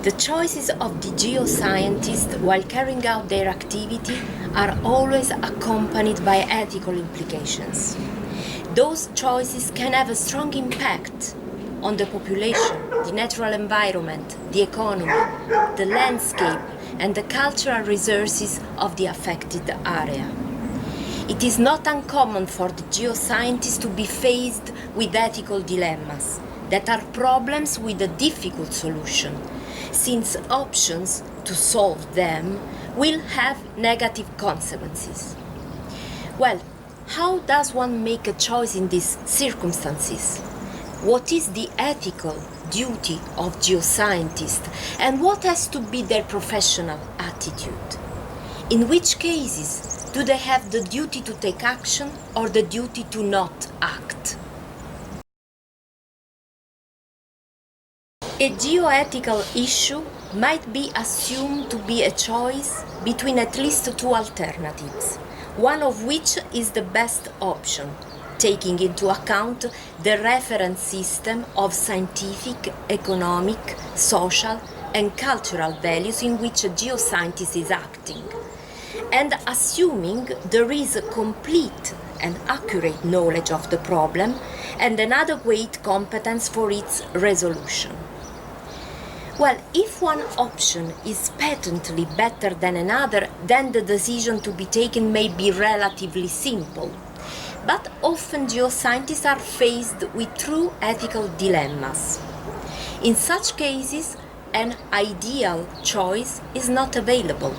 The choices of the geoscientists while carrying out their activity are always accompanied by ethical implications. Those choices can have a strong impact on the population, the natural environment, the economy, the landscape, and the cultural resources of the affected area. It is not uncommon for the geoscientists to be faced with ethical dilemmas that are problems with a difficult solution, since options to solve them will have negative consequences. Well, how does one make a choice in these circumstances? What is the ethical duty of geoscientists, and what has to be their professional attitude? In which cases do they have the duty to take action or the duty to not act? A geoethical issue might be assumed to be a choice between at least two alternatives, one of which is the best option, taking into account the reference system of scientific, economic, social, and cultural values in which a geoscientist is acting, and assuming there is a complete and accurate knowledge of the problem and an adequate competence for its resolution. Well, if one option is patently better than another, then the decision to be taken may be relatively simple. But often geoscientists are faced with true ethical dilemmas. In such cases, an ideal choice is not available.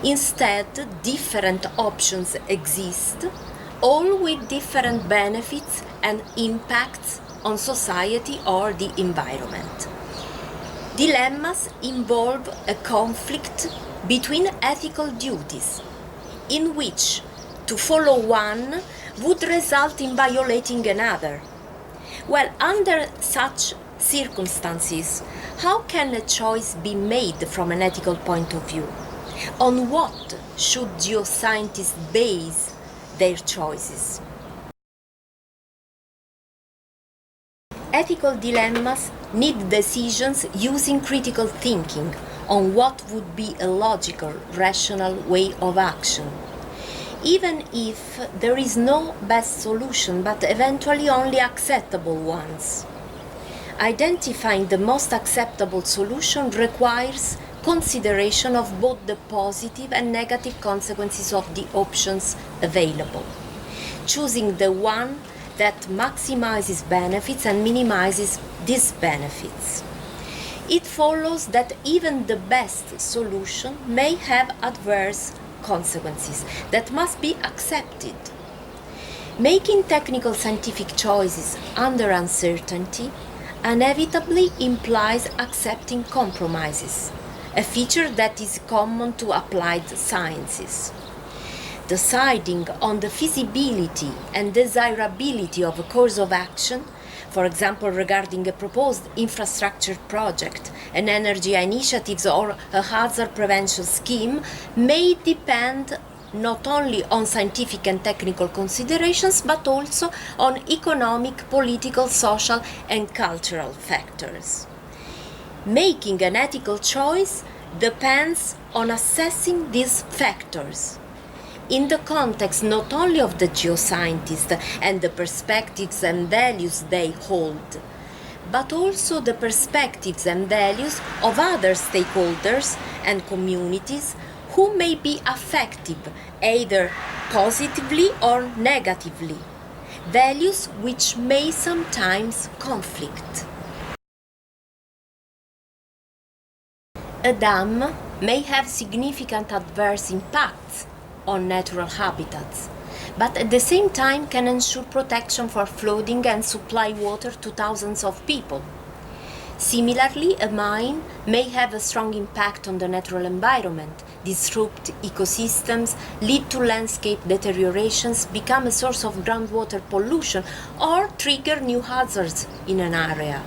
Instead, different options exist, all with different benefits and impacts on society or the environment. Dilemmas involve a conflict between ethical duties, in which to follow one would result in violating another. Well, under such circumstances, how can a choice be made from an ethical point of view? On what should geoscientists base their choices? Ethical dilemmas need decisions using critical thinking on what would be a logical, rational way of action, even if there is no best solution but eventually only acceptable ones. Identifying the most acceptable solution requires consideration of both the positive and negative consequences of the options available, choosing the one that maximizes benefits and minimizes disbenefits. It follows that even the best solution may have adverse consequences that must be accepted. Making technical scientific choices under uncertainty inevitably implies accepting compromises, a feature that is common to applied sciences. Deciding on the feasibility and desirability of a course of action, for example regarding a proposed infrastructure project, an energy initiative or a hazard prevention scheme, may depend not only on scientific and technical considerations but also on economic, political, social and cultural factors. Making an ethical choice depends on assessing these factors in the context not only of the geoscientists and the perspectives and values they hold, but also the perspectives and values of other stakeholders and communities who may be affected either positively or negatively, values which may sometimes conflict. A dam may have significant adverse impacts on natural habitats, but at the same time can ensure protection for flooding and supply water to thousands of people. Similarly, a mine may have a strong impact on the natural environment, disrupt ecosystems, lead to landscape deteriorations, become a source of groundwater pollution, or trigger new hazards in an area.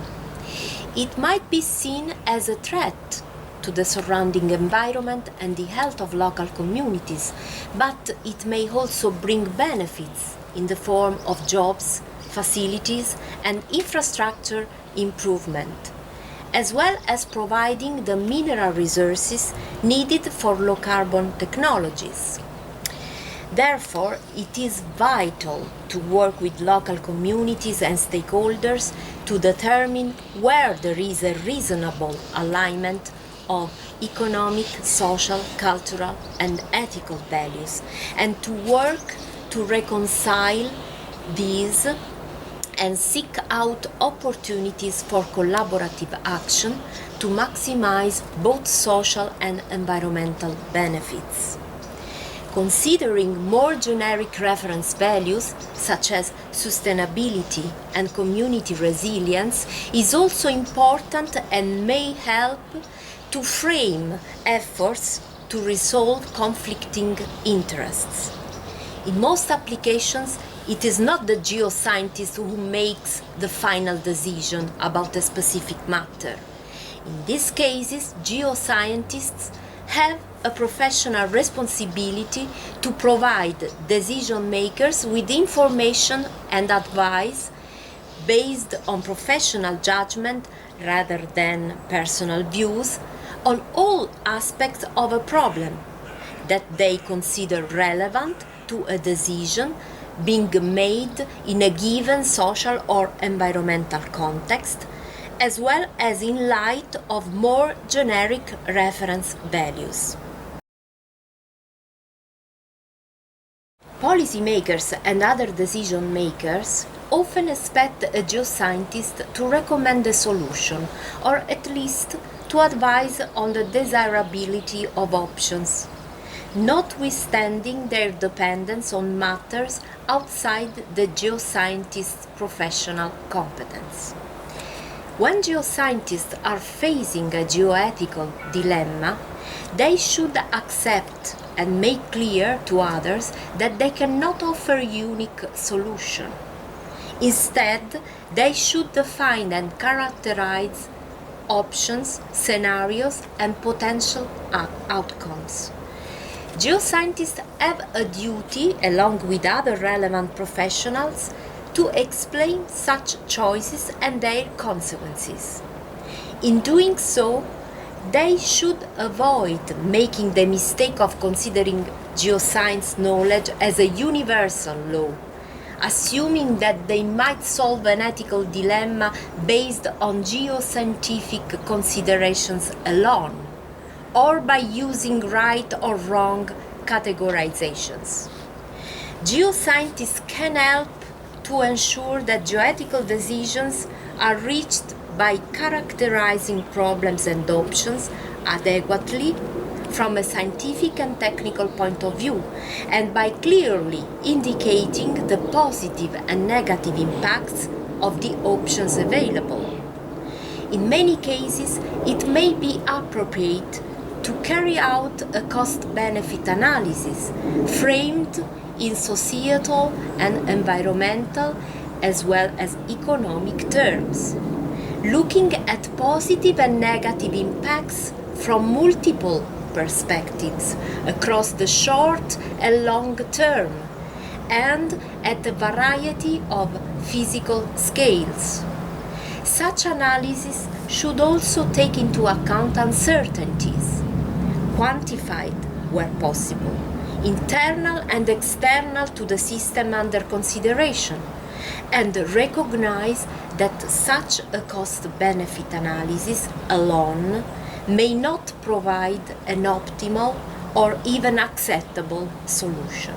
It might be seen as a threat to the surrounding environment and the health of local communities, but it may also bring benefits in the form of jobs, facilities, and infrastructure improvement. as well as providing the mineral resources needed for low-carbon technologies. Therefore, it is vital to work with local communities and stakeholders to determine where there is a reasonable alignment of economic, social, cultural, and ethical values, and to work to reconcile these and seek out opportunities for collaborative action to maximize both social and environmental benefits. Considering more generic reference values, such as sustainability and community resilience, is also important and may help to frame efforts to resolve conflicting interests. In most applications, it is not the geoscientist who makes the final decision about a specific matter. In these cases, geoscientists have a professional responsibility to provide decision makers with information and advice based on professional judgment rather than personal views on all aspects of a problem that they consider relevant to a decision being made in a given social or environmental context, as well as in light of more generic reference values. Policymakers and other decision makers often expect a geoscientist to recommend a solution, or at least to advise on the desirability of options, notwithstanding their dependence on matters outside the geoscientist's professional competence. When geoscientists are facing a geoethical dilemma, they should accept and make clear to others that they cannot offer a unique solution. Instead, they should define and characterize options, scenarios, and potential outcomes. Geoscientists have a duty, along with other relevant professionals, to explain such choices and their consequences. In doing so, they should avoid making the mistake of considering geoscience knowledge as a universal law, assuming that they might solve an ethical dilemma based on geoscientific considerations alone, or by using right or wrong categorizations. Geoscientists can help to ensure that geoethical decisions are reached by characterizing problems and options adequately from a scientific and technical point of view, and by clearly indicating the positive and negative impacts of the options available. In many cases, it may be appropriate to carry out a cost-benefit analysis framed in societal and environmental as well as economic terms, looking at positive and negative impacts from multiple perspectives across the short and long term, and at a variety of physical scales. Such analysis should also take into account uncertainties, quantified where possible, internal and external to the system under consideration, and recognize that such a cost-benefit analysis alone may not provide an optimal or even acceptable solution.